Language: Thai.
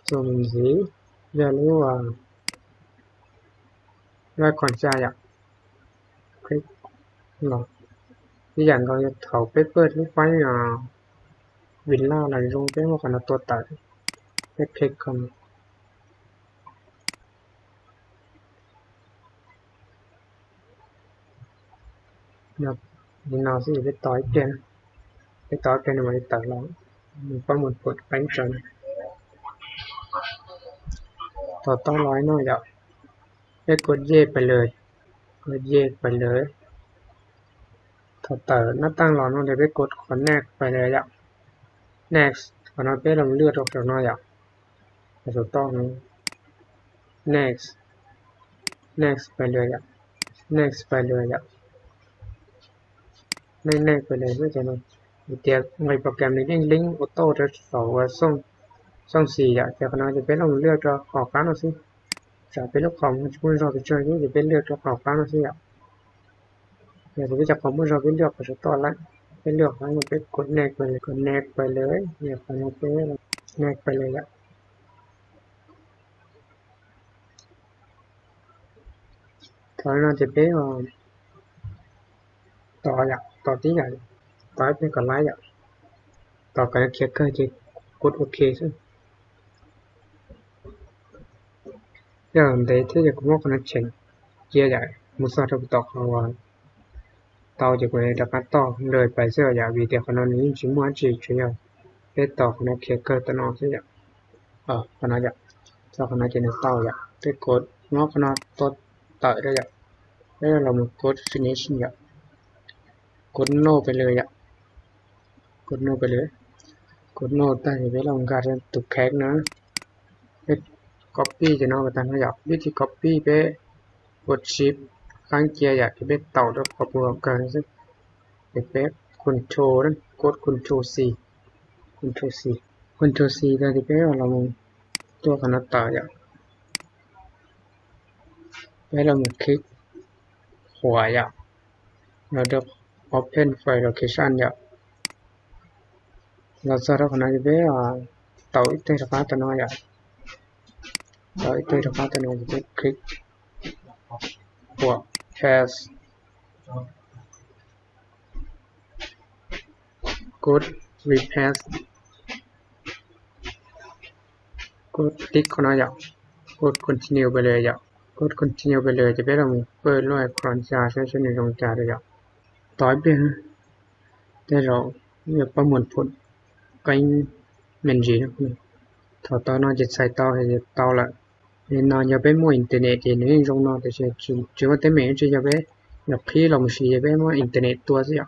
좀 gì giờ nếu ra còn xa ạ cái ngọt cái dạng gọi thầu paper lúc quay villa là dùng cái mà còn là tuột tại cái cake cầm nhập mình nào sẽ cái tỏi trên này mà tỏi lắm mình có một cuộn bánh trầnต่อต้องร้อยหน่อยเดี๋ยวให้กดเย่ไปเลยกดเย่ไปเลยต่อเติมหน้าตั้งรอน้องเดี๋ยวไปกด connect ไปเลยอ่ะ next ขอน้องไปลองเลือกออกจากน้อยอ่ะถูกต้อง next ไปเลยอ่ะ next ไปเลยอ่ะไม่ next ไปเลยไม่ใช่ไหมเดี๋ยวในโปรแกรมนี้ลิงก์ออโต้จะสอนว่าส่งสี่อ่ะแต่ขอน้องจะไปลองเลือกออกกันนะสิจะเป็นลูกของคุณเราไปช่วยจะเป็นเลือกออกกันนะสิอ่ะอยากจะจับของเราไปเลือกก็จะต่อละไปเลือกให้มันไปกด next ไปเลยกด next ไปเลยเนี่ยขอน้องไป next ไปเลยอ่ะถอยเราจะไปต่ออ่ะต่อที่ไหนต่อไปก่อนไลน์อ่ะต่อกันเขียนก็จะกดโอเคใช่อย่างเดียวที่จะคุ้มกันเช่นเยอะใหญ่มุสาระต่อของวันต่อจากนี้ดับต่อเลยไปเสียอย่างวิดีโอขนาดนี้ชิมว่าจีช่วยไปต่อกันเขียนก็ตัวนอกเสียขนาดอย่างต่อขนาดจะในต่ออย่างไปกดงอขนาดต่อได้อย่างแล้วเรามากด finish อย่างกด no ไปเลยอย่างกด no ไปเลยกด no ได้ไปลองการตุกแข็งนะไป copy จะน้องกันตั้งอย่างวิธี copy ไปกด shift ข้างเกียร์อย่างที่ไปต่อแล้วพอรวมกันซึ่งไป control นั้นกด control C control C ได้ที่ไปเราตัวขนาดต่ออย่างไปเรามาคลิกขวาอย่างเราจะ open file location อย่างเราจะรับขนาดที่ไปต่ออีกตัวระบาดตัวน้อยอย่างต่ออีกตัวระบาดตัวน้อยจะไปคลิกขวา paste กด repaste กดติ๊กขนาดอย่างกด continue ไปเลยอย่างกด continue ไปเลยจะไปเราเปิดรอยครอนชาใช้ชนิดลงจาเลยอย่างต่อไปแต่เราเนี่ยประมวลผลcái mình gì đó thọ to nó dịch sai to thì to lại nên nó nhờ bé mua internet thì nếu trong nó thì chỉ có tới mấy chỉ cho bé nhập khi lòng xì bé mua internet tua gì ạ